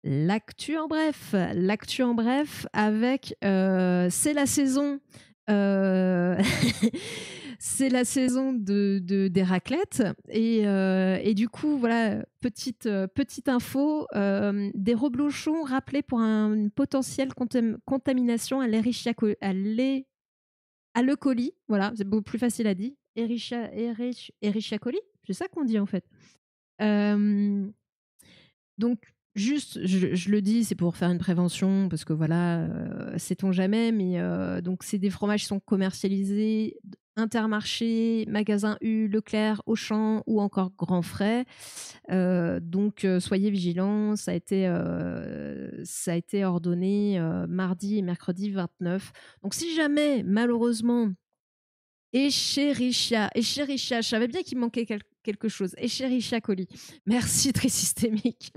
L'actu en bref avec c'est la saison euh, c'est la saison des raclettes et du coup voilà petite info des reblochons rappelés pour une potentielle contamination à à l'E. coli, voilà, c'est beaucoup plus facile à dire. Escherichia coli, c'est ça qu'on dit en fait. Euh, donc, juste, je le dis, c'est pour faire une prévention, parce que voilà, sait-on jamais, mais donc c'est des fromages qui sont commercialisés, Intermarché, Magasin U, Leclerc, Auchan ou encore Grand Frais. Donc, soyez vigilants, ça a été ordonné mardi et mercredi 29. Donc, si jamais, malheureusement, Escherichia, je savais bien qu'il manquait quelque chose. Escherichia coli. Merci, Trisystémique.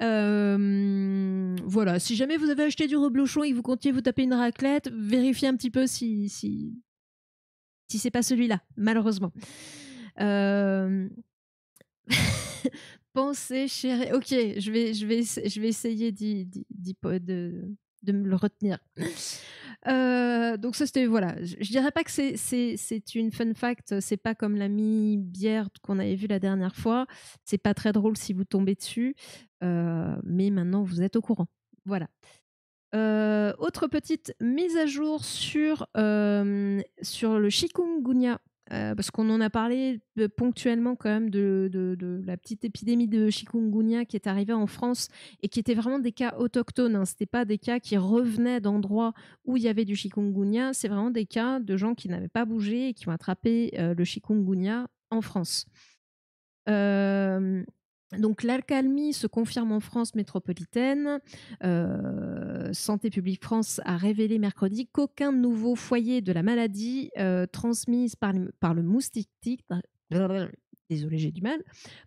Voilà, si jamais vous avez acheté du reblochon et que vous comptiez vous taper une raclette, vérifiez un petit peu si c'est pas celui-là, malheureusement. Pensez, chérie. Ok, je vais essayer de me le retenir. Donc ça c'était voilà. Je dirais pas que c'est une fun fact. C'est pas comme l'ami bière qu'on avait vu la dernière fois. C'est pas très drôle si vous tombez dessus, mais maintenant vous êtes au courant. Voilà. Autre petite mise à jour sur le chikungunya, parce qu'on en a parlé ponctuellement quand même de la petite épidémie de chikungunya qui est arrivée en France et qui était vraiment des cas autochtones. Hein. Ce n'était pas des cas qui revenaient d'endroits où il y avait du chikungunya, c'est vraiment des cas de gens qui n'avaient pas bougé et qui ont attrapé le chikungunya en France. Donc l'accalmie se confirme en France métropolitaine. Santé publique France a révélé mercredi qu'aucun nouveau foyer de la maladie transmise par le moustique tigre, désolé j'ai du mal,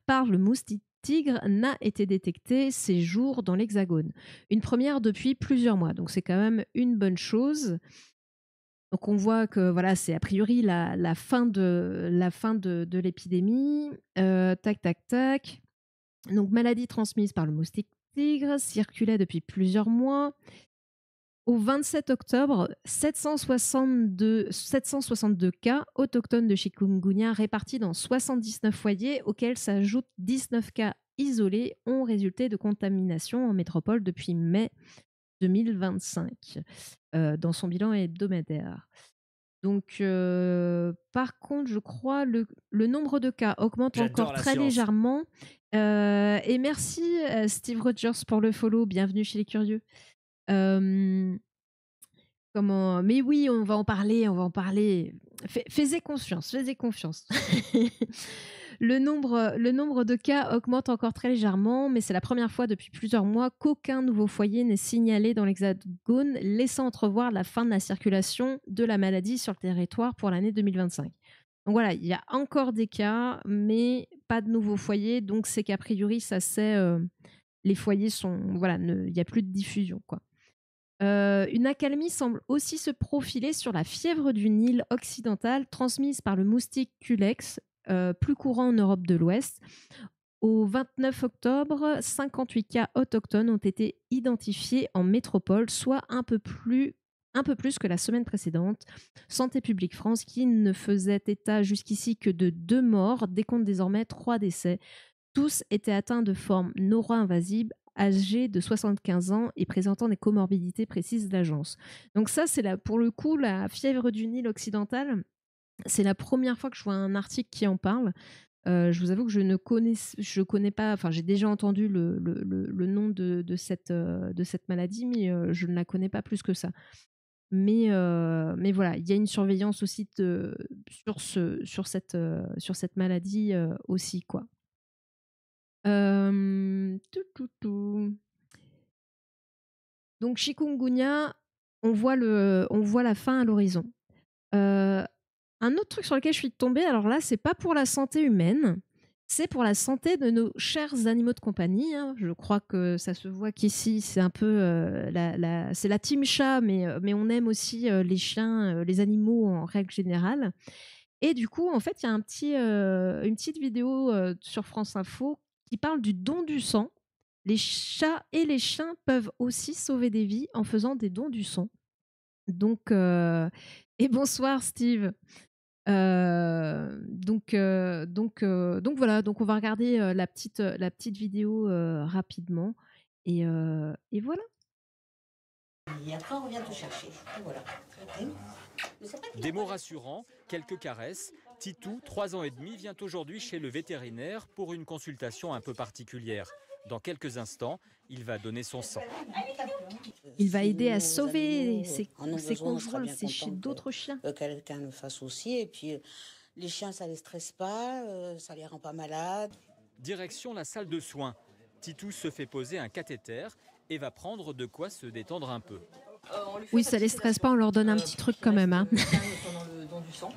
par le moustique tigre n'a été détecté ces jours dans l'Hexagone. Une première depuis plusieurs mois, donc c'est quand même une bonne chose. Donc on voit que voilà, c'est a priori la fin de l'épidémie. Tac, tac, tac. Donc maladie transmise par le moustique tigre, circulait depuis plusieurs mois. Au 27 octobre, 762 cas autochtones de chikungunya répartis dans 79 foyers, auxquels s'ajoutent 19 cas isolés, ont résulté de contamination en métropole depuis mai 2025, dans son bilan hebdomadaire. Donc, par contre, je crois le nombre de cas augmente encore très légèrement. Et merci Steve Rogers pour le follow. Bienvenue chez les curieux. Comment... Mais oui, on va en parler, on va en parler. Faisez confiance, faisez confiance. Le nombre de cas augmente encore très légèrement, mais c'est la première fois depuis plusieurs mois qu'aucun nouveau foyer n'est signalé dans l'Hexagone, laissant entrevoir la fin de la circulation de la maladie sur le territoire pour l'année 2025. Donc voilà, il y a encore des cas, mais pas de nouveaux foyers, donc c'est qu'a priori, ça c'est... les foyers sont... Voilà, il n'y a plus de diffusion, quoi. Une accalmie semble aussi se profiler sur la fièvre du Nil occidentale transmise par le moustique Culex, plus courant en Europe de l'Ouest. Au 29 octobre, 58 cas autochtones ont été identifiés en métropole, soit un peu plus que la semaine précédente. Santé publique France, qui ne faisait état jusqu'ici que de 2 morts, décompte désormais 3 décès. Tous étaient atteints de formes noro-invasives, âgés de 75 ans et présentant des comorbidités précises de l'agence. Donc ça, c'est pour le coup la fièvre du Nil occidental. C'est la première fois que je vois un article qui en parle. Je vous avoue que je connais pas, enfin j'ai déjà entendu le nom de cette maladie, mais je ne la connais pas plus que ça. Mais voilà, il y a une surveillance aussi sur cette maladie aussi, quoi. Donc chikungunya, on voit la fin à l'horizon. Un autre truc sur lequel je suis tombée, alors là, c'est pas pour la santé humaine, c'est pour la santé de nos chers animaux de compagnie. Hein. Je crois que ça se voit qu'ici, c'est un peu c'est la team chat, mais on aime aussi les chiens, les animaux en règle générale. Et du coup, en fait, il y a une petite vidéo sur France Info qui parle du don du sang. Les chats et les chiens peuvent aussi sauver des vies en faisant des dons du sang. Donc, et bonsoir Steve. Donc voilà, donc on va regarder la petite vidéo rapidement. Et voilà. Et après, on revient te chercher. Et voilà. Ok. Des mots rassurants, quelques caresses. Titou, 3 ans et demi, vient aujourd'hui chez le vétérinaire pour une consultation un peu particulière. Dans quelques instants, il va donner son sang. Il va Si aider à nos sauver animaux en ont ses besoin, on sera conjoints, bien c'est chez content d'autres chiens. que quelqu'un le fasse aussi. Et puis, les chiens, ça les stresse pas, ça les rend pas malades. Direction la salle de soins. Titou se fait poser un cathéter et va prendre de quoi se détendre un peu. Oui, ça les stresse pas, on leur donne un petit truc quand même. Hein.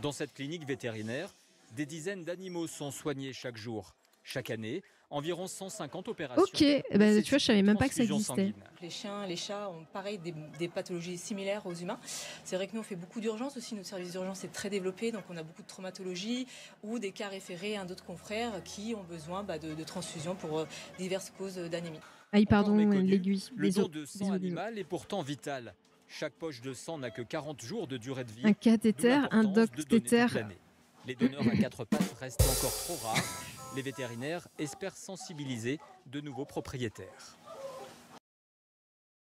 Dans cette clinique vétérinaire, des dizaines d'animaux sont soignés chaque jour. Chaque année, environ 150 opérations. Ok, bah, tu vois, je savais même pas que ça existait. Les chiens, les chats ont pareil des pathologies similaires aux humains. C'est vrai que nous on fait beaucoup d'urgences aussi, notre service d'urgence est très développé, donc on a beaucoup de traumatologie ou des cas référés à d'autres confrères qui ont besoin de transfusion pour diverses causes d'anémie. Aïe, pardon, l'aiguille. Le don de sang animal est pourtant vital. Chaque poche de sang n'a que 40 jours de durée de vie. Un cathéter, un doctéter. Les donneurs à 4 pattes restent encore trop rares. Les vétérinaires espèrent sensibiliser de nouveaux propriétaires.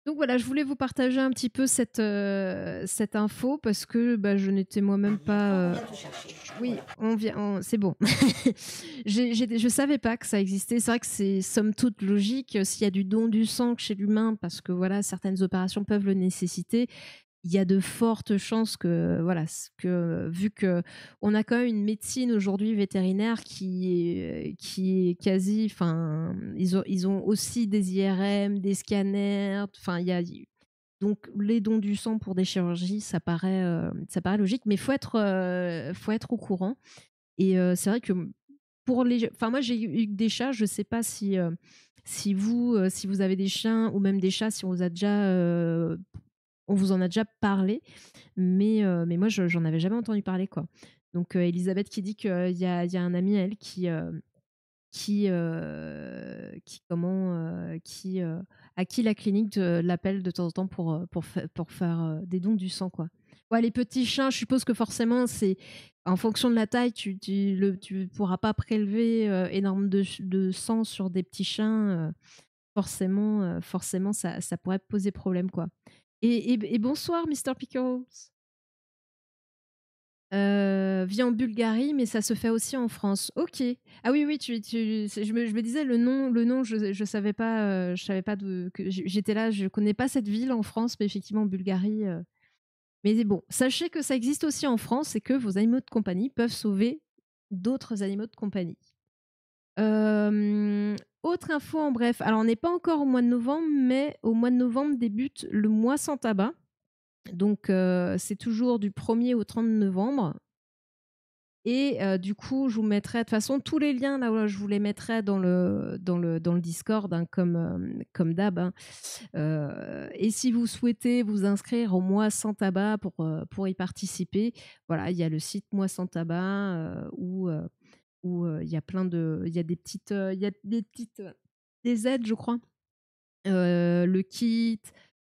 Donc voilà, je voulais vous partager un petit peu cette info parce que je n'étais moi-même pas. Oui, c'est bon. Je savais pas que ça existait. C'est vrai que c'est somme toute logique s'il y a du don du sang chez l'humain parce que voilà, certaines opérations peuvent le nécessiter. Il y a de fortes chances que, voilà, vu qu'on a quand même une médecine aujourd'hui vétérinaire qui est quasi, enfin, ils ont aussi des IRM, des scanners, enfin, donc les dons du sang pour des chirurgies, ça paraît logique, mais faut être au courant. Et c'est vrai que enfin moi j'ai eu des chats, je sais pas si vous avez des chiens ou même des chats, si on vous en a déjà parlé, mais moi, j'en avais jamais entendu parler, quoi. Donc, Elisabeth qui dit qu'il y a un ami à elle à qui la clinique l'appelle de temps en temps pour faire des dons du sang, quoi. Ouais, les petits chiens, je suppose que forcément, c'est en fonction de la taille, tu pourras pas prélever énormément de sang sur des petits chiens. Forcément, ça pourrait poser problème, quoi. Et bonsoir, Mr. Pickles. Vit en Bulgarie, mais ça se fait aussi en France. Ok. Ah oui, je me disais le nom, je savais pas, j'étais là, je connais pas cette ville en France, mais effectivement en Bulgarie. Mais bon, sachez que ça existe aussi en France et que vos animaux de compagnie peuvent sauver d'autres animaux de compagnie. Autre info en bref. Alors, on n'est pas encore au mois de novembre, mais au mois de novembre débute le mois sans tabac. Donc, c'est toujours du 1er au 30 novembre. Et du coup, je vous mettrai de toute façon tous les liens là, je vous les mettrai dans le Discord, hein, comme d'hab. Hein. Et si vous souhaitez vous inscrire au mois sans tabac pour y participer, voilà, il y a le site Mois sans tabac où il y a des aides, je crois. Le kit,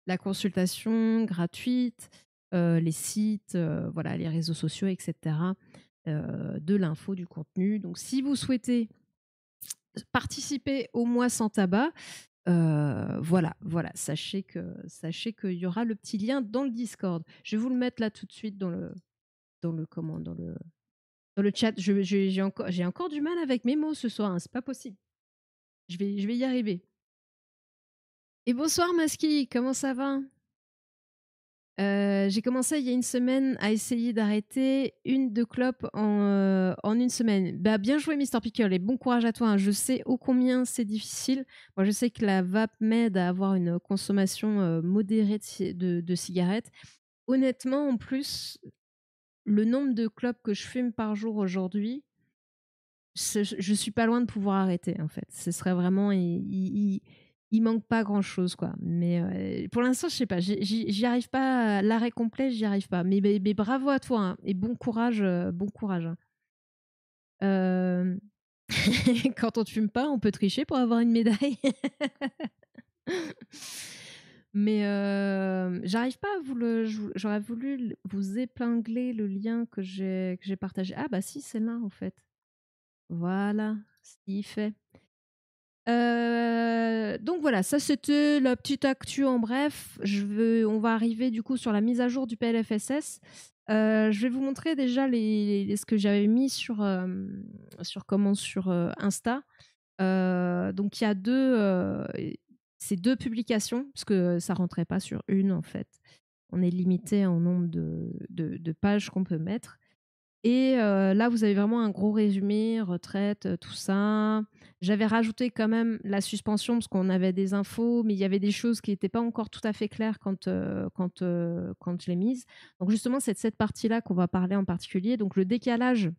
la consultation gratuite, les sites, voilà, les réseaux sociaux, etc. De l'info, du contenu. Donc, si vous souhaitez participer au mois sans tabac, voilà, sachez qu'il y aura le petit lien dans le Discord. Je vais vous le mettre là tout de suite dans le chat. J'ai encore du mal avec mes mots ce soir, hein, c'est pas possible. Je vais y arriver. Et bonsoir Maski, comment ça va? J'ai commencé il y a une semaine à essayer d'arrêter 1-2 clopes en une semaine. Bah, bien joué Mr. Pickle et bon courage à toi. Hein. Je sais ô combien c'est difficile. Moi, je sais que la vape m'aide à avoir une consommation modérée de cigarettes. Honnêtement, en plus, le nombre de clopes que je fume par jour aujourd'hui, je suis pas loin de pouvoir arrêter en fait. Ce serait vraiment... Il manque pas grand chose, quoi. Mais pour l'instant, je sais pas, j'y arrive pas. L'arrêt complet, j'y arrive pas. Mais bravo à toi hein, et bon courage, bon courage. Hein. Quand on ne fume pas, on peut tricher pour avoir une médaille. Mais j'arrive pas à vous le. J'aurais voulu vous épingler le lien que j'ai partagé. Ah bah si, c'est là en fait. Voilà, ce qu'il fait. Donc voilà, ça c'était la petite actu en bref. On va arriver du coup sur la mise à jour du PLFSS. Je vais vous montrer déjà ce que j'avais mis sur Insta. Donc il y a ces deux publications, parce que ça rentrait pas sur une en fait. On est limité en nombre de pages qu'on peut mettre. Et là, vous avez vraiment un gros résumé, retraite, tout ça. J'avais rajouté quand même la suspension parce qu'on avait des infos, mais il y avait des choses qui n'étaient pas encore tout à fait claires quand je l'ai mise. Donc justement, c'est de cette partie-là qu'on va parler en particulier. Donc le décalage,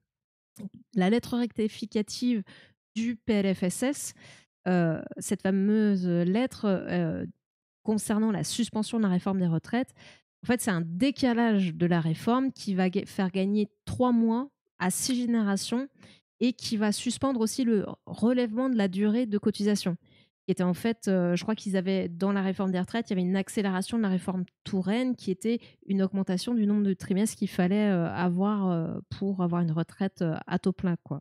la lettre rectificative du PLFSS, cette fameuse lettre concernant la suspension de la réforme des retraites. En fait, c'est un décalage de la réforme qui va faire gagner 3 mois à 6 générations et qui va suspendre aussi le relèvement de la durée de cotisation. Qui était en fait, je crois qu'ils avaient, dans la réforme des retraites, il y avait une accélération de la réforme Touraine qui était une augmentation du nombre de trimestres qu'il fallait avoir pour avoir une retraite à taux plein, quoi.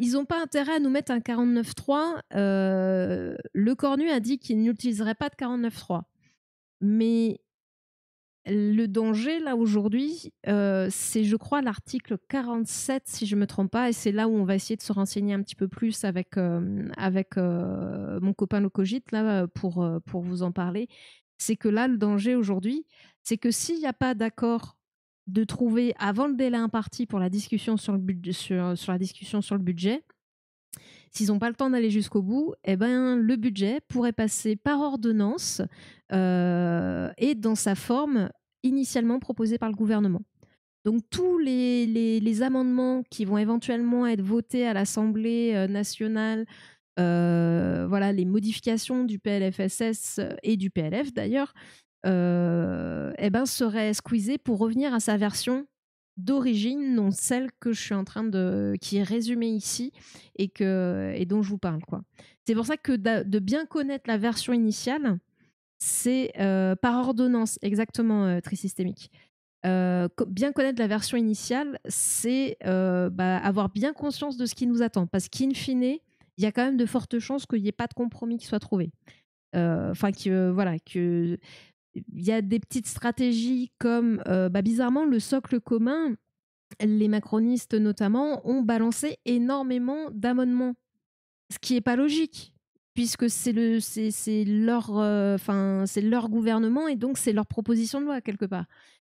Ils n'ont pas intérêt à nous mettre un 49.3. Le Cornu a dit qu'il n'utiliserait pas de 49.3. Mais le danger, là, aujourd'hui, c'est, je crois, l'article 47, si je ne me trompe pas, et c'est là où on va essayer de se renseigner un petit peu plus avec mon copain Locogit, là, pour vous en parler. C'est que là, le danger aujourd'hui, c'est que s'il n'y a pas d'accord de trouver avant le délai imparti pour la discussion sur le budget, sur la discussion sur le budget, s'ils n'ont pas le temps d'aller jusqu'au bout, le budget pourrait passer par ordonnance et dans sa forme initialement proposée par le gouvernement. Donc tous les amendements qui vont éventuellement être votés à l'Assemblée nationale, les modifications du PLFSS et du PLF d'ailleurs, serait squeezé pour revenir à sa version d'origine, non celle que je suis en train qui est résumée ici et dont je vous parle, quoi. C'est pour ça que de bien connaître la version initiale, c'est par ordonnance, exactement, trisystémique. Bien connaître la version initiale, c'est avoir bien conscience de ce qui nous attend, parce qu'in fine, il y a quand même de fortes chances qu'il n'y ait pas de compromis qui soit trouvé. Il y a des petites stratégies comme, bizarrement, le socle commun, les macronistes notamment, ont balancé énormément d'amendements, ce qui n'est pas logique, puisque c'est leur gouvernement et donc c'est leur proposition de loi quelque part.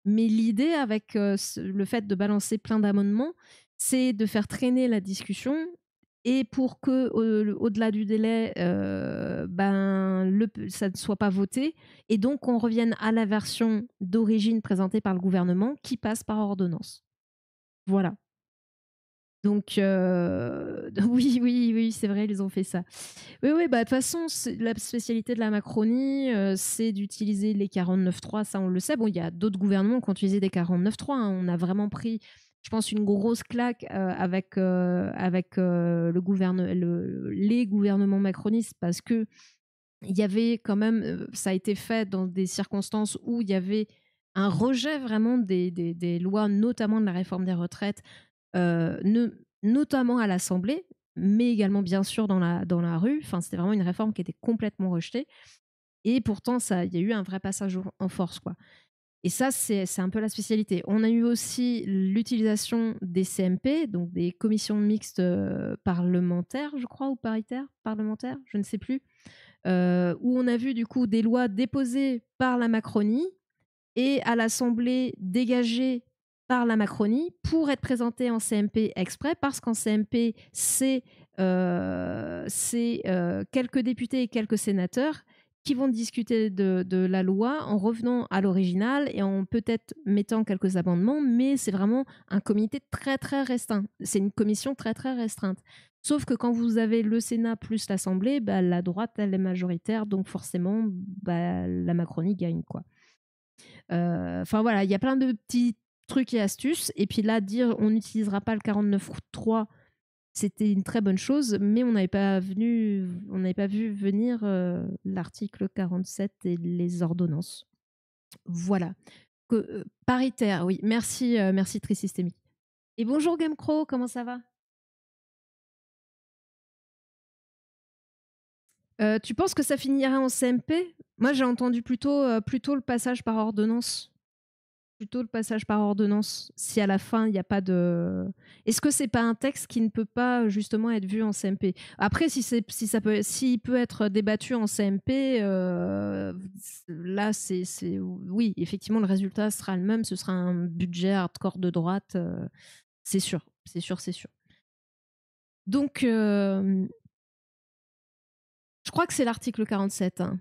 Mais l'idée avec le fait de balancer plein d'amendements, c'est de faire traîner la discussion et pour que au-delà du délai, ça ne soit pas voté et donc on revienne à la version d'origine présentée par le gouvernement qui passe par ordonnance. Voilà. Donc oui, c'est vrai, ils ont fait ça. Oui, de toute façon, la spécialité de la Macronie, c'est d'utiliser les 49.3, ça on le sait. Bon, il y a d'autres gouvernements qui ont utilisé des 49.3. On a vraiment pris, je pense, une grosse claque avec les gouvernements macronistes parce que il y avait quand même, ça a été fait dans des circonstances où il y avait un rejet vraiment des lois, notamment de la réforme des retraites, notamment à l'Assemblée, mais également bien sûr dans la rue. Enfin, c'était vraiment une réforme qui était complètement rejetée. Et pourtant, il y a eu un vrai passage en force, quoi. Et ça, c'est un peu la spécialité. On a eu aussi l'utilisation des CMP, donc des commissions mixtes parlementaires, je crois, ou paritaires, parlementaires, je ne sais plus, où on a vu du coup des lois déposées par la Macronie et à l'Assemblée dégagées par la Macronie pour être présentées en CMP exprès, parce qu'en CMP, c'est quelques députés et quelques sénateurs qui vont discuter de la loi en revenant à l'original et en peut-être mettant quelques amendements, mais c'est vraiment un comité très très restreint. C'est une commission très très restreinte. Sauf que quand vous avez le Sénat plus l'Assemblée, la droite, elle est majoritaire, donc forcément, la Macronie gagne, quoi. Il y a plein de petits trucs et astuces. Et puis là, dire on n'utilisera pas le 49.3, c'était une très bonne chose, mais on n'avait pas vu venir l'article 47 et les ordonnances. Voilà. Paritaire, oui. Merci, merci Trisystémique. Et bonjour Gamecrow, comment ça va? Tu penses que ça finira en CMP? Moi, j'ai entendu plutôt le passage par ordonnance. Plutôt le passage par ordonnance, si à la fin, il n'y a pas de... Est-ce que c'est pas un texte qui ne peut pas justement être vu en CMP? Après, s'il peut être débattu en CMP, là, oui, effectivement, le résultat sera le même. Ce sera un budget hardcore de droite, c'est sûr, c'est sûr, c'est sûr. Donc, je crois que c'est l'article 47, hein,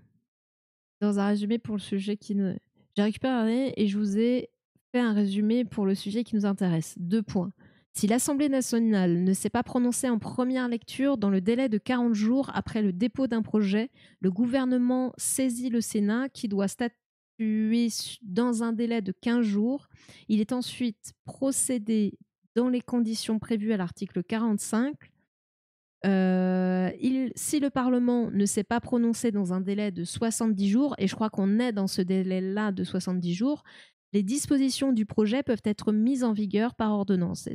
dans un résumé pour le sujet qui ne... J'ai récupéré et je vous ai fait un résumé pour le sujet qui nous intéresse. 2 points. Si l'Assemblée nationale ne s'est pas prononcée en première lecture dans le délai de 40 jours après le dépôt d'un projet, le gouvernement saisit le Sénat qui doit statuer dans un délai de 15 jours. Il est ensuite procédé dans les conditions prévues à l'article 45. Si le Parlement ne s'est pas prononcé dans un délai de 70 jours, et je crois qu'on est dans ce délai-là de 70 jours, les dispositions du projet peuvent être mises en vigueur par ordonnance.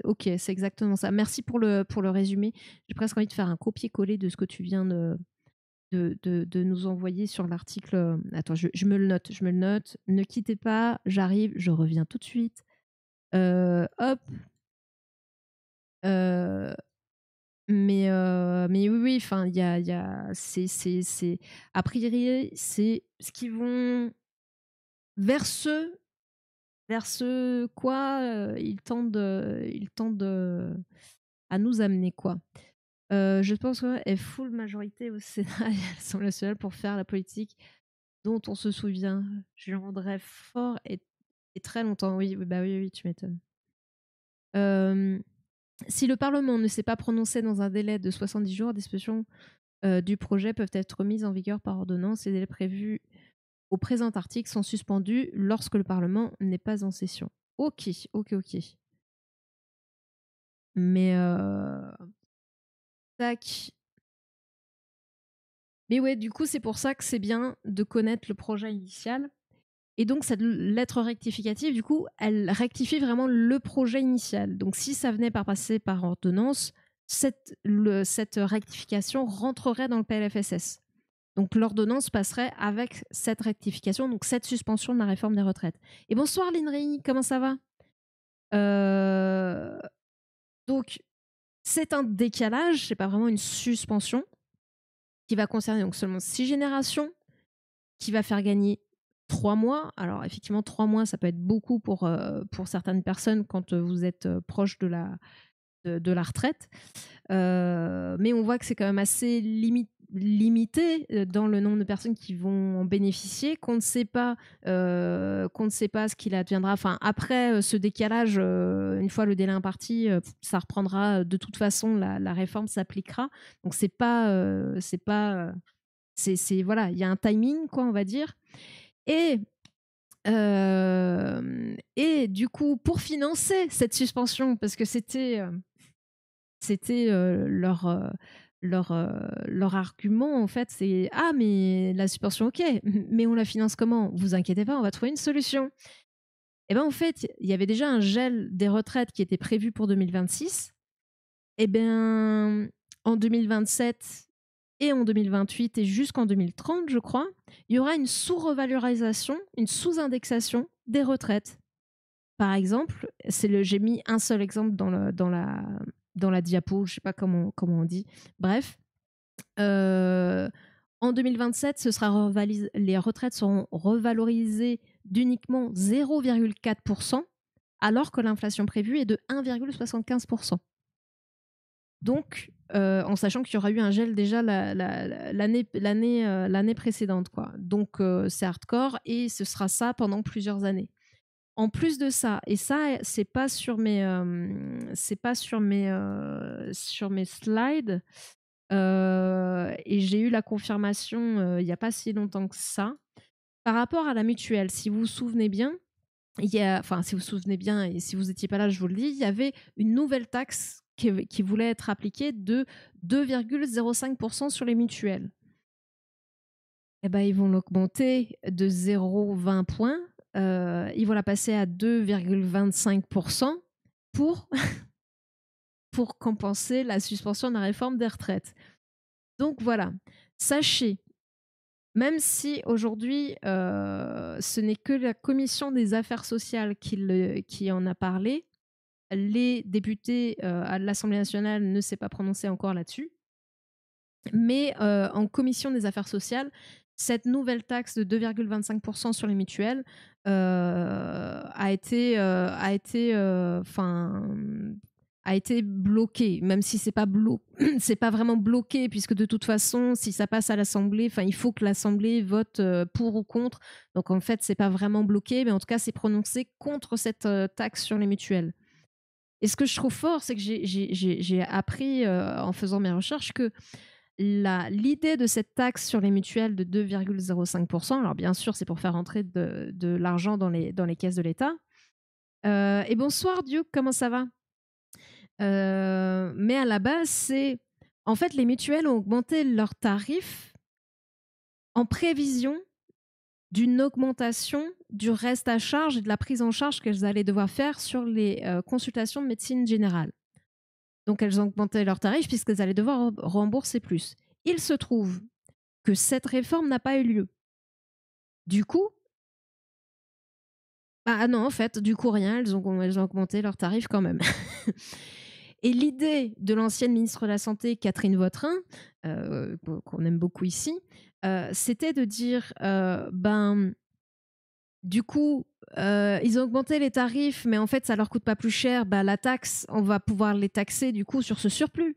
Ok, c'est exactement ça. Merci pour le résumé. J'ai presque envie de faire un copier-coller de ce que tu viens de nous envoyer sur l'article. Attends, je me le note. Ne quittez pas, j'arrive, je reviens tout de suite. Hop. Mais oui, enfin, il y a c'est a priori, c'est ce qui vont vers ce quoi ils tendent à nous amener, quoi. Je pense qu'il y a full majorité au Sénat et à l'Assemblée nationale pour faire la politique dont on se souvient. Je rendrai fort et très longtemps. Oui, bah oui, tu m'étonnes. Si le Parlement ne s'est pas prononcé dans un délai de 70 jours, les dispositions du projet peuvent être mises en vigueur par ordonnance. Les délais prévus au présent article sont suspendus lorsque le Parlement n'est pas en session. Ok. Mais tac. Mais ouais, du coup, c'est pour ça que c'est bien de connaître le projet initial. Et donc, cette lettre rectificative, du coup, elle rectifie vraiment le projet initial. Donc, si ça venait par passer par ordonnance, cette rectification rentrerait dans le PLFSS. Donc, l'ordonnance passerait avec cette rectification, donc cette suspension de la réforme des retraites. Et bonsoir, Linry, comment ça va? Donc, c'est un décalage, c'est pas vraiment une suspension, qui va concerner donc seulement 6 générations, qui va faire gagner 3 mois. Alors, effectivement, 3 mois, ça peut être beaucoup pour certaines personnes quand vous êtes proche de la retraite. Mais on voit que c'est quand même assez limité dans le nombre de personnes qui vont en bénéficier, qu'on ne sait pas ce qu'il adviendra. Enfin, après ce décalage, une fois le délai imparti, ça reprendra. De toute façon, la réforme s'appliquera. Donc, voilà, il y a un timing, quoi, on va dire. Et du coup, pour financer cette suspension, parce que c'était leur argument, en fait, c'est « Ah, mais la suspension, ok, mais on la finance comment? Vous inquiétez pas, on va trouver une solution. » Et bien, en fait, il y avait déjà un gel des retraites qui était prévu pour 2026. Et bien, en 2027 et en 2028 et jusqu'en 2030, je crois, il y aura une sous-revalorisation, une sous-indexation des retraites. Par exemple, j'ai mis un seul exemple dans la diapo, je ne sais pas comment on dit. Bref, en 2027, les retraites seront revalorisées d'uniquement 0,4%, alors que l'inflation prévue est de 1,75%. Donc, en sachant qu'il y aura eu un gel déjà l'année précédente, quoi. Donc, c'est hardcore et ce sera ça pendant plusieurs années. En plus de ça, et ça, c'est pas sur mes slides, et j'ai eu la confirmation il n'y a pas si longtemps que ça. Par rapport à la mutuelle, si vous vous souvenez bien, enfin, si vous vous souvenez bien, et si vous n'étiez pas là, je vous le dis, il y avait une nouvelle taxe qui voulait être appliquée de 2,05% sur les mutuelles. Eh ben, ils vont l'augmenter de 0,20 points. Ils vont la passer à 2,25% pour, pour compenser la suspension de la réforme des retraites. Donc voilà, sachez, même si aujourd'hui, ce n'est que la commission des affaires sociales qui en a parlé, les députés à l'Assemblée nationale ne s'est pas prononcé encore là-dessus, mais en commission des affaires sociales, cette nouvelle taxe de 2,25% sur les mutuelles a été bloquée, même si c'est pas c'est pas vraiment bloqué, puisque de toute façon, si ça passe à l'Assemblée, enfin, il faut que l'Assemblée vote pour ou contre. Donc en fait, c'est pas vraiment bloqué, mais en tout cas, c'est prononcé contre cette taxe sur les mutuelles. Et ce que je trouve fort, c'est que j'ai appris en faisant mes recherches que l'idée de cette taxe sur les mutuelles de 2,05%, alors bien sûr, c'est pour faire rentrer de l'argent dans les caisses de l'État. Et bonsoir Duke, comment ça va? Mais à la base, c'est... En fait, les mutuelles ont augmenté leurs tarifs en prévision d'une augmentation du reste à charge et de la prise en charge qu'elles allaient devoir faire sur les consultations de médecine générale. Donc, elles ont augmenté leurs tarifs puisqu'elles allaient devoir rembourser plus. Il se trouve que cette réforme n'a pas eu lieu. Du coup, ah non, en fait, du coup, rien, elles ont augmenté leurs tarifs quand même. Et l'idée de l'ancienne ministre de la Santé, Catherine Vautrin, qu'on aime beaucoup ici, c'était de dire, du coup, ils ont augmenté les tarifs, mais en fait, ça leur coûte pas plus cher. La taxe, on va pouvoir les taxer du coup sur ce surplus.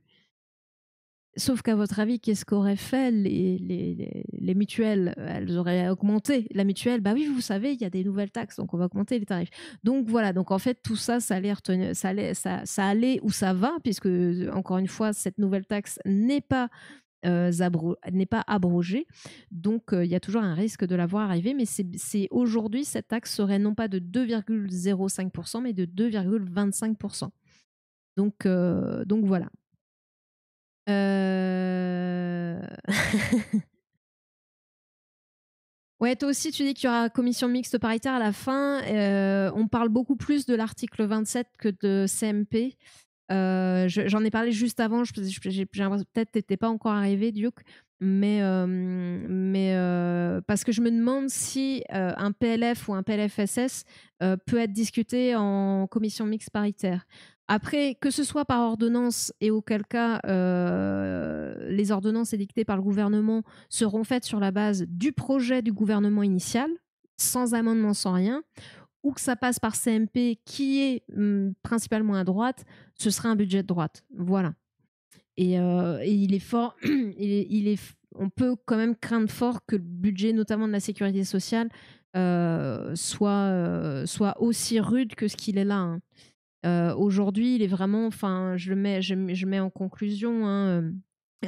Sauf qu'à votre avis, qu'est-ce qu'auraient fait les mutuelles? Elles auraient augmenté la mutuelle. Bah oui, vous savez, il y a des nouvelles taxes, donc on va augmenter les tarifs. Donc voilà, donc en fait, tout ça, ça allait où ça va, puisque, encore une fois, cette nouvelle taxe n'est pas abrogée. Donc il y a toujours un risque de la voir arriver, mais c'est aujourd'hui, cette taxe serait non pas de 2,05%, mais de 2,25%. Donc voilà. Ouais, toi aussi, tu dis qu'il y aura commission mixte paritaire à la fin. On parle beaucoup plus de l'article 27 que de CMP. J'en ai parlé juste avant. J'ai l'impression peut-être que t'étais pas encore arrivé, Duke, mais parce que je me demande si un PLF ou un PLFSS peut être discuté en commission mixte paritaire. Après, que ce soit par ordonnance, et auquel cas les ordonnances édictées par le gouvernement seront faites sur la base du projet du gouvernement initial, sans amendement, sans rien, ou que ça passe par CMP qui est principalement à droite, ce sera un budget de droite. Voilà. Et il est fort, on peut quand même craindre fort que le budget, notamment de la sécurité sociale, soit aussi rude que ce qu'il est là. Hein. Aujourd'hui, il est vraiment, enfin, je mets en conclusion, hein,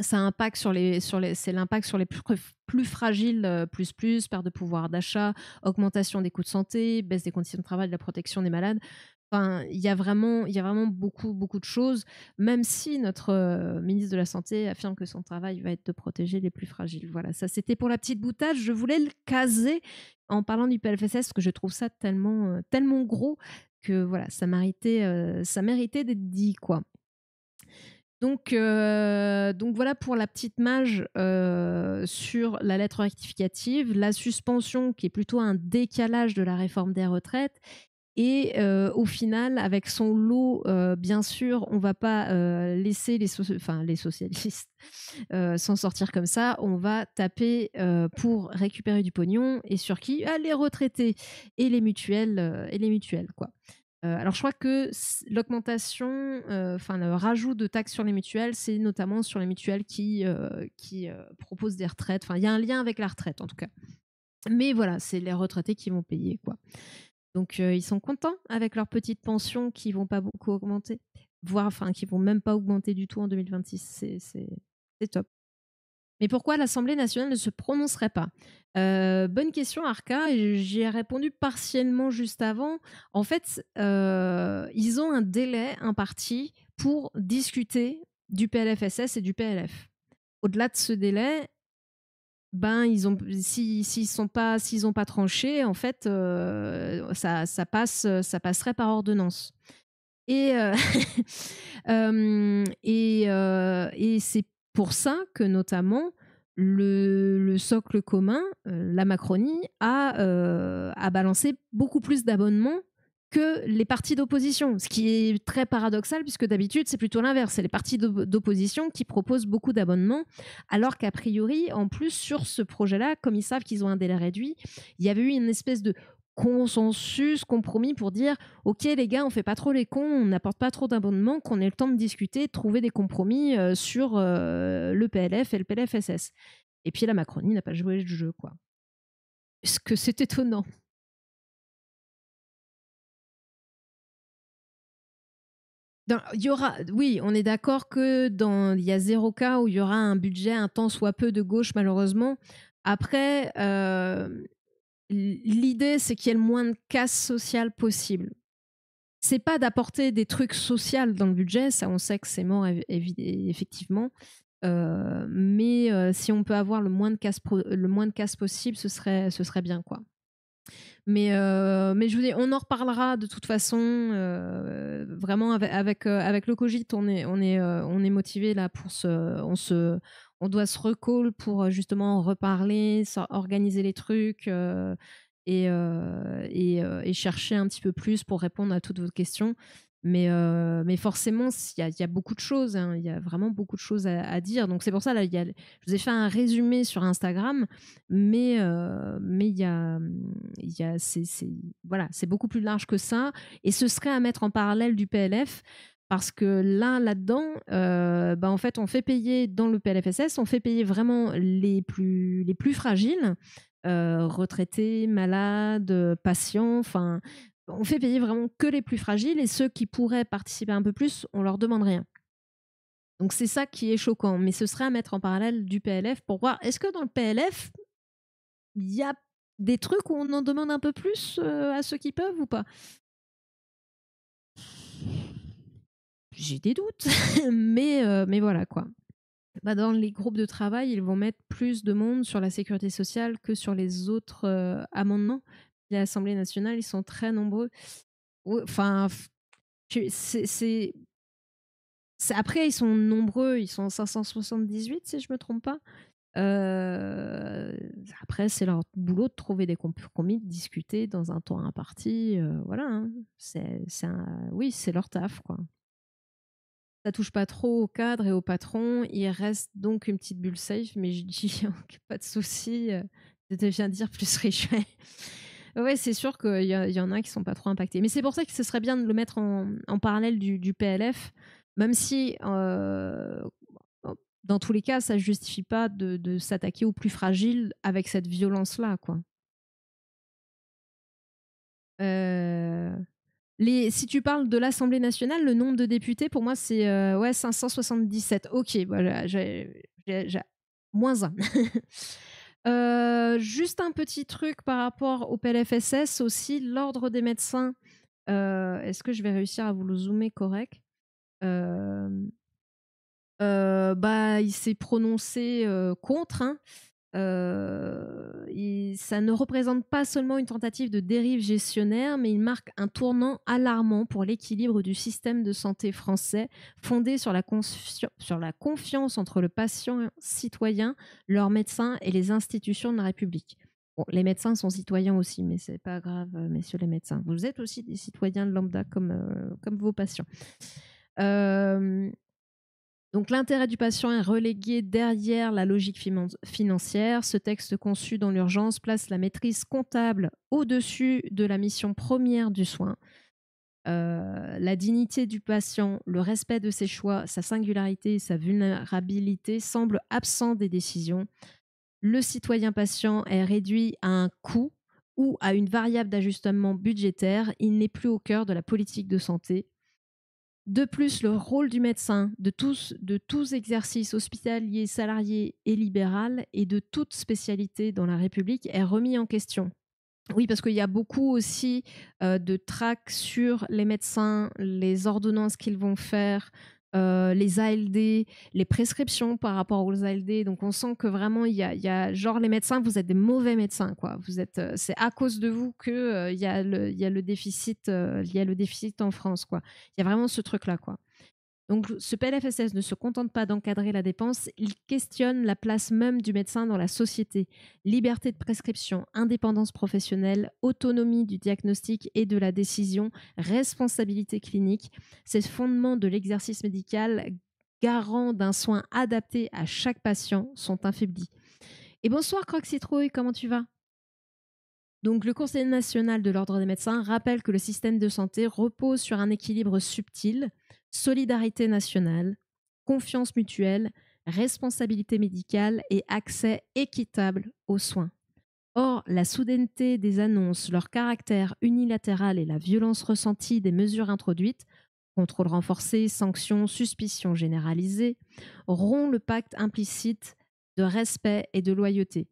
ça impacte c'est l'impact sur les plus fragiles, perte de pouvoir d'achat, augmentation des coûts de santé, baisse des conditions de travail, de la protection des malades. Enfin, il y a vraiment beaucoup, beaucoup de choses, même si notre ministre de la Santé affirme que son travail va être de protéger les plus fragiles. Voilà, ça c'était pour la petite boutade. Je voulais le caser en parlant du PLFSS parce que je trouve ça tellement gros que voilà, ça méritait d'être dit, quoi. Donc voilà pour la petite mage sur la lettre rectificative, la suspension qui est plutôt un décalage de la réforme des retraites. Et au final, avec son lot, bien sûr, on ne va pas laisser les socialistes s'en sortir comme ça. On va taper pour récupérer du pognon. Et sur qui? Les retraités et les mutuelles, quoi. Alors, je crois que l'augmentation, le rajout de taxes sur les mutuelles, c'est notamment sur les mutuelles qui proposent des retraites. Enfin, il y a un lien avec la retraite, en tout cas. Mais voilà, c'est les retraités qui vont payer, quoi. Donc, ils sont contents avec leurs petites pensions qui vont pas beaucoup augmenter, voire qui vont même pas augmenter du tout en 2026. C'est top. Mais pourquoi l'Assemblée nationale ne se prononcerait pas? Bonne question, Arca. J'y ai répondu partiellement juste avant. En fait, ils ont un délai imparti pour discuter du PLFSS et du PLF. Au-delà de ce délai, ben s'ils n'ont pas tranché, en fait, ça passerait par ordonnance. Et, et c'est pour ça que notamment le socle commun, la Macronie, a balancé beaucoup plus d'abonnements que les partis d'opposition, ce qui est très paradoxal puisque d'habitude c'est plutôt l'inverse, c'est les partis d'opposition qui proposent beaucoup d'abonnements, alors qu'a priori, en plus sur ce projet-là, comme ils savent qu'ils ont un délai réduit, il y avait eu une espèce de consensus, compromis pour dire ok les gars, on fait pas trop les cons, on n'apporte pas trop d'abonnements, qu'on ait le temps de discuter, de trouver des compromis sur le PLF et le PLFSS. Et puis la Macronie n'a pas joué le jeu, quoi. Est-ce que c'est étonnant? Il y aura, oui, on est d'accord que il y a 0 cas où il y aura un budget un tant soit peu de gauche, malheureusement. Après, l'idée, c'est qu'il y ait le moins de casse sociale possible. C'est pas d'apporter des trucs sociaux dans le budget, ça on sait que c'est mort effectivement. Mais si on peut avoir le moins de casse possible, ce serait bien, quoi. Mais je vous dis, on en reparlera de toute façon. Vraiment avec le Cogit, on est motivé là pour on doit se recall pour justement en reparler, organiser les trucs et chercher un petit peu plus pour répondre à toutes vos questions. Mais forcément, il y a beaucoup de choses, hein, il y a vraiment beaucoup de choses à dire. Donc c'est pour ça, là, je vous ai fait un résumé sur Instagram, mais voilà, c'est beaucoup plus large que ça. Et ce serait à mettre en parallèle du PLF, parce que là-dedans, en fait, on fait payer dans le PLFSS, on fait payer vraiment les plus fragiles, retraités, malades, patients, enfin, on fait payer vraiment que les plus fragiles, et ceux qui pourraient participer un peu plus, on leur demande rien. Donc c'est ça qui est choquant, mais ce serait à mettre en parallèle du PLF pour voir, est-ce que dans le PLF, il y a des trucs où on en demande un peu plus à ceux qui peuvent ou pas? J'ai des doutes, mais voilà, quoi. Dans les groupes de travail, ils vont mettre plus de monde sur la sécurité sociale que sur les autres amendements. À l'Assemblée nationale, ils sont très nombreux. Enfin, après, ils sont nombreux, ils sont 578 si je me trompe pas. Après, c'est leur boulot de trouver des compromis, de discuter dans un temps imparti. Voilà, hein. Oui, c'est leur taf, quoi. Ça touche pas trop au cadre et au patron. Il reste donc une petite bulle safe, mais je dis pas de souci. Je viens de dire plus riche. Ouais, c'est sûr qu'il y en a qui sont pas trop impactés. Mais c'est pour ça que ce serait bien de le mettre en parallèle du PLF, même si dans tous les cas, ça ne justifie pas de s'attaquer aux plus fragiles avec cette violence-là, quoi. Si tu parles de l'Assemblée nationale, le nombre de députés, pour moi, c'est 577. Ok, voilà, moins 1. Juste un petit truc par rapport au PLFSS aussi, l'ordre des médecins. Est-ce que je vais réussir à vous le zoomer correct? Il s'est prononcé contre, hein. Ça ne représente pas seulement une tentative de dérive gestionnaire, mais il marque un tournant alarmant pour l'équilibre du système de santé français, fondé sur la confiance entre le patient citoyen, leurs médecins et les institutions de la République. Bon, les médecins sont citoyens aussi, mais c'est pas grave, messieurs les médecins. Vous êtes aussi des citoyens lambda comme vos patients. Donc l'intérêt du patient est relégué derrière la logique financière. Ce texte conçu dans l'urgence place la maîtrise comptable au-dessus de la mission première du soin. La dignité du patient, le respect de ses choix, sa singularité et sa vulnérabilité semblent absents des décisions. Le citoyen patient est réduit à un coût ou à une variable d'ajustement budgétaire. Il n'est plus au cœur de la politique de santé. De plus, le rôle du médecin, de tous exercices hospitaliers, salariés et libéral, et de toute spécialité dans la République est remis en question. Oui, parce qu'il y a beaucoup aussi de trac sur les médecins, les ordonnances qu'ils vont faire, les ALD, les prescriptions par rapport aux ALD. Donc on sent que vraiment, il y a genre les médecins, vous êtes des mauvais médecins, quoi. C'est à cause de vous que il y a le déficit, il y a le déficit en France, quoi. Il y a vraiment ce truc-là, quoi. Donc, ce PLFSS ne se contente pas d'encadrer la dépense, il questionne la place même du médecin dans la société. Liberté de prescription, indépendance professionnelle, autonomie du diagnostic et de la décision, responsabilité clinique, ces fondements de l'exercice médical garant d'un soin adapté à chaque patient sont affaiblis. Et bonsoir Croc Citrouille, comment tu vas ? Donc, le Conseil national de l'ordre des médecins rappelle que le système de santé repose sur un équilibre subtil, solidarité nationale, confiance mutuelle, responsabilité médicale et accès équitable aux soins. Or, la soudaineté des annonces, leur caractère unilatéral et la violence ressentie des mesures introduites, contrôle renforcé, sanctions, suspicion généralisée, rompt le pacte implicite de respect et de loyauté.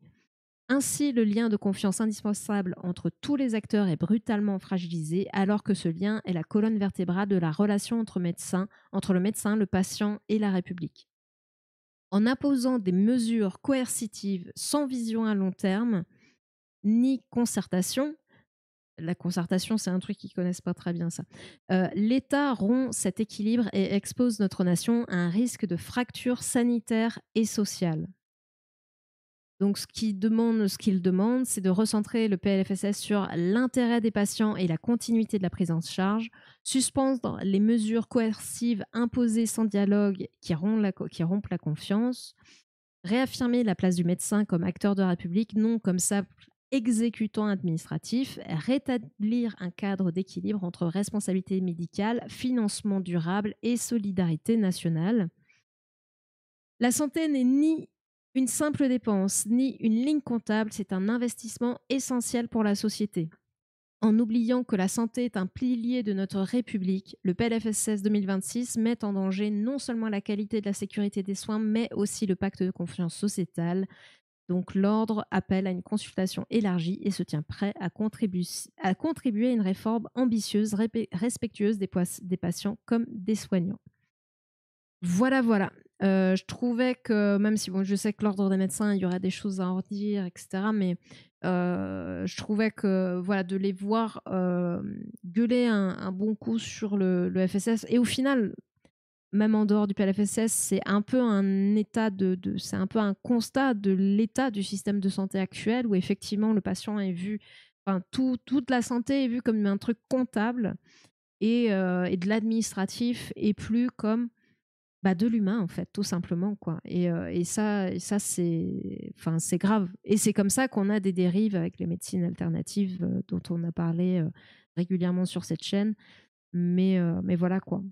Ainsi, le lien de confiance indispensable entre tous les acteurs est brutalement fragilisé, alors que ce lien est la colonne vertébrale de la relation entre le médecin, le patient et la République. En imposant des mesures coercitives sans vision à long terme, ni concertation, la concertation, c'est un truc qu'ils connaissent pas très bien, ça. L'État rompt cet équilibre et expose notre nation à un risque de fracture sanitaire et sociale. Donc, ce qu'il demande, c'est de recentrer le PLFSS sur l'intérêt des patients et la continuité de la prise en charge, suspendre les mesures coercives imposées sans dialogue qui rompent la confiance, réaffirmer la place du médecin comme acteur de la République, non comme simple exécutant administratif, rétablir un cadre d'équilibre entre responsabilité médicale, financement durable et solidarité nationale. La santé n'est ni une simple dépense, ni une ligne comptable, c'est un investissement essentiel pour la société. En oubliant que la santé est un pilier de notre République, le PLFSS 2026 met en danger non seulement la qualité de la sécurité des soins, mais aussi le pacte de confiance sociétale. Donc l'ordre appelle à une consultation élargie et se tient prêt à contribuer à une réforme ambitieuse, respectueuse des patients comme des soignants. Voilà. Je trouvais que, même si je sais que l'ordre des médecins, il y aurait des choses à en dire, etc., mais je trouvais que de les voir gueuler un bon coup sur le FSS, et au final, même en dehors du PLFSS, c'est un peu c'est un peu un constat de l'état du système de santé actuel, où effectivement le patient est vu, toute la santé est vue comme un truc comptable, et de l'administratif, et plus comme de l'humain, en fait, tout simplement, quoi. Et ça c'est grave. Et c'est comme ça qu'on a des dérives avec les médecines alternatives dont on a parlé régulièrement sur cette chaîne. Mais voilà, quoi.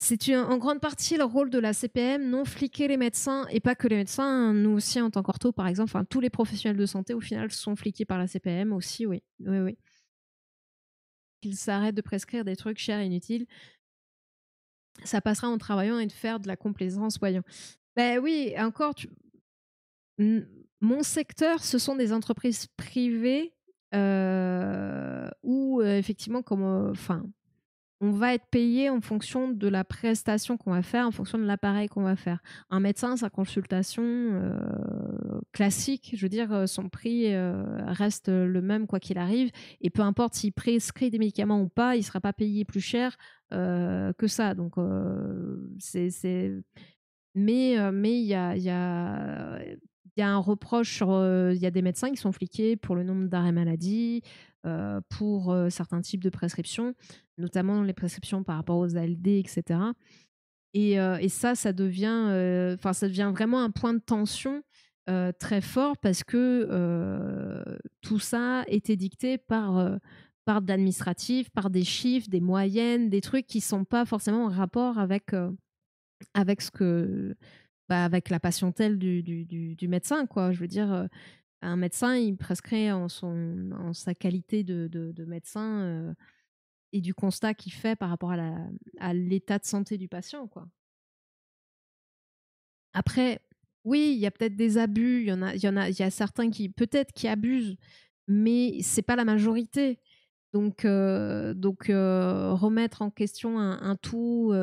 C'est en grande partie le rôle de la CPM, non fliquer les médecins, et pas que les médecins, nous aussi en tant qu'ortho, par exemple, tous les professionnels de santé, au final, sont fliqués par la CPM aussi, oui. Qu'ils s'arrêtent de prescrire des trucs chers et inutiles. Ça passera en travaillant et de faire de la complaisance voyant. Ben oui, encore, mon secteur, ce sont des entreprises privées où effectivement, on va être payé en fonction de la prestation qu'on va faire, en fonction de l'appareil qu'on va faire. Un médecin, sa consultation classique, je veux dire, son prix reste le même quoi qu'il arrive, et peu importe s'il prescrit des médicaments ou pas, il ne sera pas payé plus cher que ça. Donc, mais il y a un reproche sur... Il y a des médecins qui sont fliqués pour le nombre d'arrêts maladie, pour certains types de prescriptions, notamment les prescriptions par rapport aux ALD, etc. Et ça devient, ça devient vraiment un point de tension très fort, parce que tout ça était dicté par de l'administratif, par des chiffres, des moyennes, des trucs qui ne sont pas forcément en rapport avec ce que... avec la patientèle du médecin, quoi. Je veux dire, un médecin, il prescrit en sa qualité de médecin et du constat qu'il fait par rapport à l'état de santé du patient, quoi. Après, oui, il y a peut-être des abus, il y a certains qui peut-être qui abusent, mais c'est pas la majorité. Donc, remettre en question un tout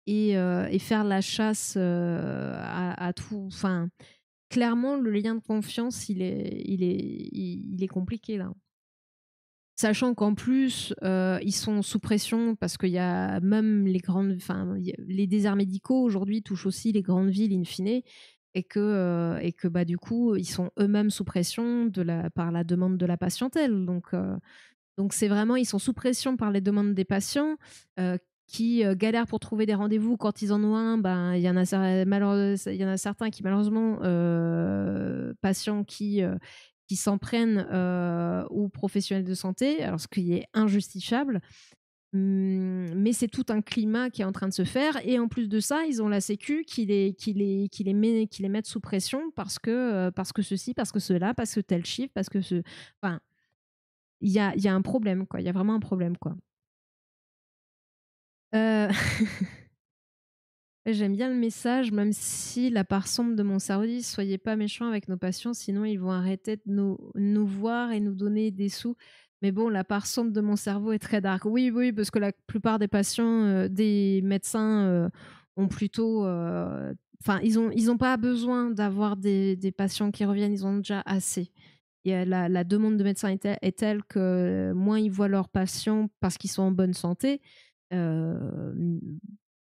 et faire la chasse à tout. Enfin, clairement, le lien de confiance, il est compliqué là. Sachant qu'en plus, ils sont sous pression parce qu'il y a même les déserts médicaux aujourd'hui touchent aussi les grandes villes in fine et que bah, du coup, ils sont eux-mêmes sous pression par la demande de la patientèle. Donc c'est vraiment, ils sont sous pression par les demandes des patients qui galèrent pour trouver des rendez-vous. Quand ils en ont un, ben, il y en a certains qui malheureusement, patients qui s'en prennent aux professionnels de santé, alors ce qui est injustifiable. Mais c'est tout un climat qui est en train de se faire. Et en plus de ça, ils ont la Sécu qui les met sous pression parce que ceci, parce que cela, parce que tel chiffre, parce que ce... Enfin, il y a un problème, quoi. Il y a vraiment un problème, quoi. J'aime bien le message, même si la part sombre de mon cerveau dit soyez pas méchants avec nos patients, sinon ils vont arrêter de nous voir et nous donner des sous. Mais bon, la part sombre de mon cerveau est très dark. Oui, oui, parce que la plupart des patients, des médecins ont plutôt. Enfin, ils ont pas besoin d'avoir des patients qui reviennent, ils en ont déjà assez. Et la demande de médecins est telle que moins ils voient leurs patients parce qu'ils sont en bonne santé, euh,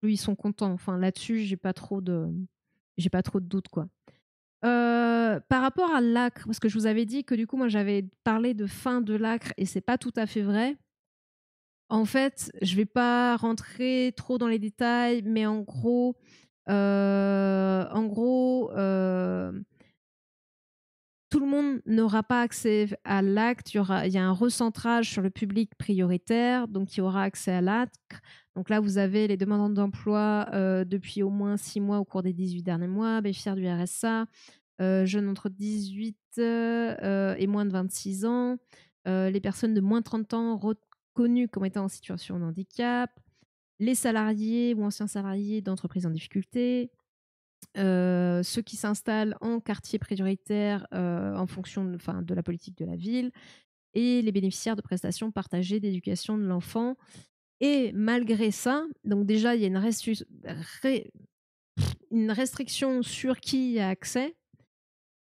plus ils sont contents. Enfin, là-dessus, j'ai pas trop de doutes, quoi. Par rapport à l'ACRE, parce que je vous avais dit que du coup, moi, j'avais parlé de fin de l'ACRE et c'est pas tout à fait vrai. En fait, je vais pas rentrer trop dans les détails, mais en gros, tout le monde n'aura pas accès à l'ACRE. Il y a un recentrage sur le public prioritaire, donc il y aura accès à l'ACRE. Donc là, vous avez les demandants d'emploi depuis au moins 6 mois au cours des 18 derniers mois, bénéficiaires du RSA, jeunes entre 18 et moins de 26 ans, les personnes de moins de 30 ans reconnues comme étant en situation de handicap, les salariés ou anciens salariés d'entreprises en difficulté, ceux qui s'installent en quartier prioritaire en fonction de la politique de la ville, et les bénéficiaires de prestations partagées d'éducation de l'enfant. Et malgré ça, donc déjà, il y a une restriction sur qui y a accès.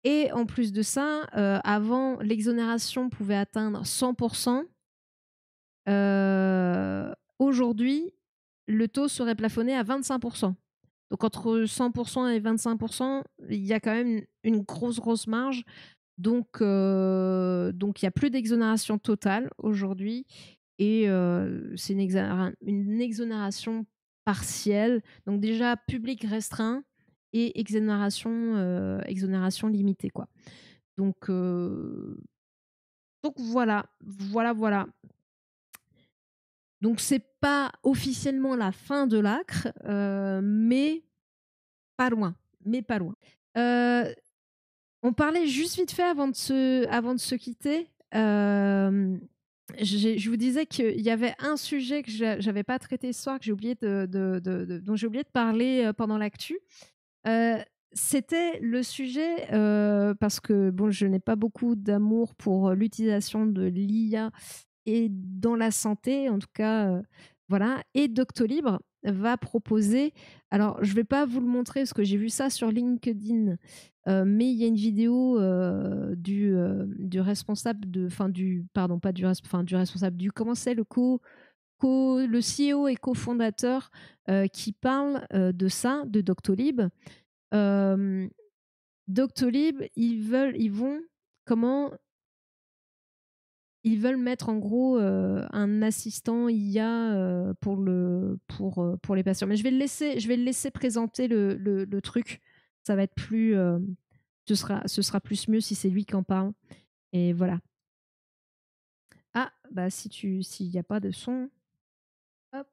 Et en plus de ça, avant, l'exonération pouvait atteindre 100%. Aujourd'hui, le taux serait plafonné à 25%. Donc entre 100% et 25%, il y a quand même une grosse marge. Donc il n'y a plus d'exonération totale aujourd'hui. Et c'est une exonération partielle. Donc déjà, public restreint et exonération limitée, quoi. Donc voilà. Donc c'est pas officiellement la fin de l'ACRE, mais pas loin. On parlait juste vite fait avant de se quitter. Je vous disais qu'il y avait un sujet que j'avais pas traité ce soir, que j'ai oublié dont j'ai oublié de parler pendant l'actu. C'était le sujet, parce que bon, je n'ai pas beaucoup d'amour pour l'utilisation de l'IA et dans la santé, en tout cas, voilà. Et Doctolib va proposer, alors je ne vais pas vous le montrer parce que j'ai vu ça sur LinkedIn, mais il y a une vidéo du responsable du responsable comment c'est le CEO et cofondateur qui parle de ça, de Doctolib. Doctolib, ils veulent mettre en gros un assistant IA pour les patients. Mais je vais le laisser présenter le truc. Ça va être plus, ce sera plus mieux si c'est lui qui en parle. Et voilà. Ah, bah s'il n'y a pas de son, hop.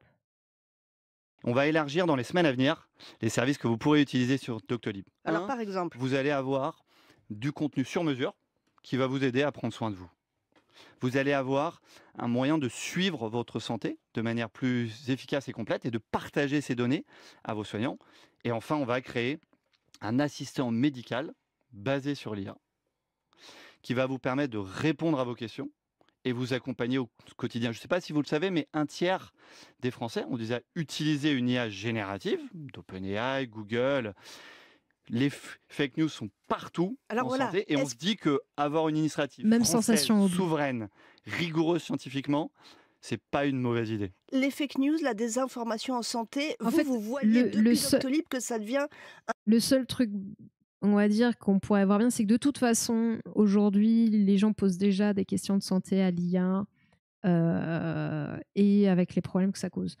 On va élargir dans les semaines à venir les services que vous pourrez utiliser sur Doctolib. Alors par exemple, vous allez avoir du contenu sur mesure qui va vous aider à prendre soin de vous. vous allez avoir un moyen de suivre votre santé de manière plus efficace et complète et de partager ces données à vos soignants. Et enfin, on va créer un assistant médical basé sur l'IA qui va vous permettre de répondre à vos questions et vous accompagner au quotidien. Je ne sais pas si vous le savez, mais un tiers des Français ont déjà utilisé une IA générative, d'OpenAI, Google. Les fake news sont partout Alors en voilà, santé et on se dit qu'avoir une initiative Même française, sensation au bout. souveraine, rigoureuse scientifiquement, c'est pas une mauvaise idée. les fake news, la désinformation en santé, En fait, vous voyez le depuis seul- Doctolib que ça devient... Le seul truc, on va dire, qu'on pourrait voir bien, c'est que de toute façon, aujourd'hui, les gens posent déjà des questions de santé à l'IA et avec les problèmes que ça cause.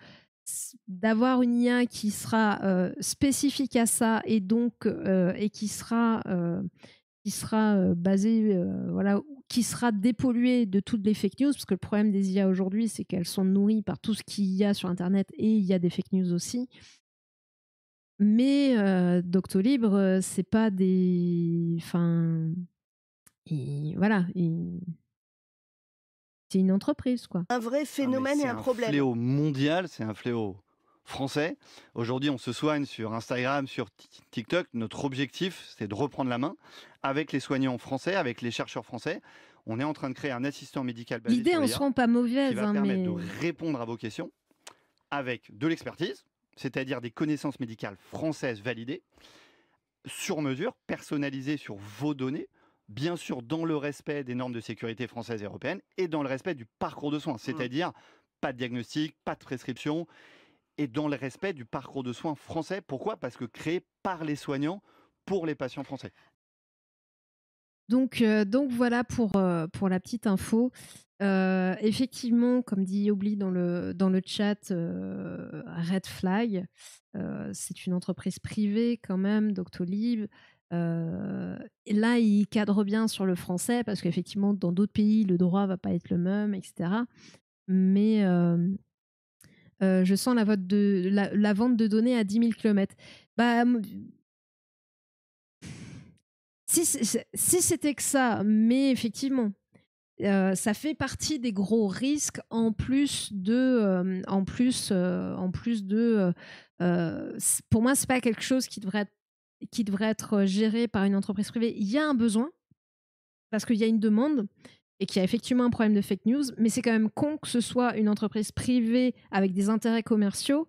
D'avoir une IA qui sera spécifique à ça et donc et qui sera basée, voilà, qui sera dépolluée de toutes les fake news, parce que le problème des IA aujourd'hui, c'est qu'elles sont nourries par tout ce qu'il y a sur Internet et il y a des fake news aussi. Mais Doctolib, c'est pas des. Enfin. Voilà. C'est une entreprise, quoi. un vrai phénomène et un problème. C'est un fléau mondial, c'est un fléau français. Aujourd'hui, on se soigne sur Instagram, sur TikTok. Notre objectif, c'est de reprendre la main avec les soignants français, avec les chercheurs français. On est en train de créer un assistant médical basé L'idée sur en l'IA soi pas qui mauvaise, va hein, permettre mais de répondre à vos questions avec de l'expertise, c'est-à-dire des connaissances médicales françaises validées, sur mesure, personnalisées sur vos données, bien sûr dans le respect des normes de sécurité françaises et européennes et dans le respect du parcours de soins, c'est-à-dire pas de diagnostic, pas de prescription et dans le respect du parcours de soins français. Pourquoi ? Parce que créé par les soignants pour les patients français. donc voilà pour la petite info. Effectivement, comme dit Yobli dans le chat, Red Flag, c'est une entreprise privée quand même, Doctolib. Et là, il cadre bien sur le français parce qu'effectivement, dans d'autres pays, le droit va pas être le même, etc. Mais je sens la vente de données à 10 000 km. Bah, si c'était que ça, mais effectivement, ça fait partie des gros risques en plus de pour moi, c'est pas quelque chose qui devrait être géré par une entreprise privée. Il y a un besoin parce qu'il y a une demande et qu'il y a effectivement un problème de fake news, mais c'est quand même con que ce soit une entreprise privée avec des intérêts commerciaux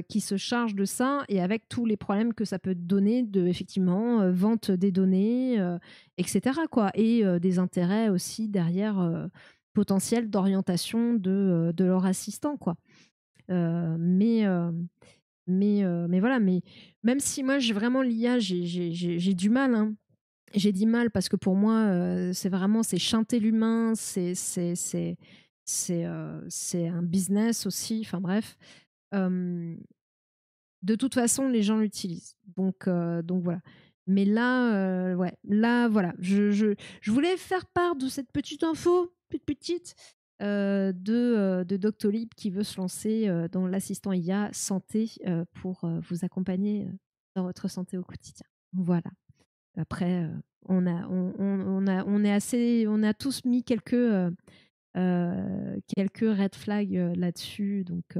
qui se charge de ça et avec tous les problèmes que ça peut donner de effectivement vente des données, etc. quoi, et des intérêts aussi derrière potentiels d'orientation de leur assistant, quoi. Mais voilà, mais même si moi j'ai vraiment l'IA, j'ai du mal, hein. J'ai du mal parce que pour moi, c'est chanter l'humain, c'est un business aussi. Enfin bref, de toute façon, les gens l'utilisent. Donc voilà. Mais là, ouais, là, voilà. Je voulais faire part de cette petite info, petite, de Doctolib qui veut se lancer dans l'assistant IA santé pour vous accompagner dans votre santé au quotidien. Voilà. Après, on a tous mis quelques red flags là-dessus, donc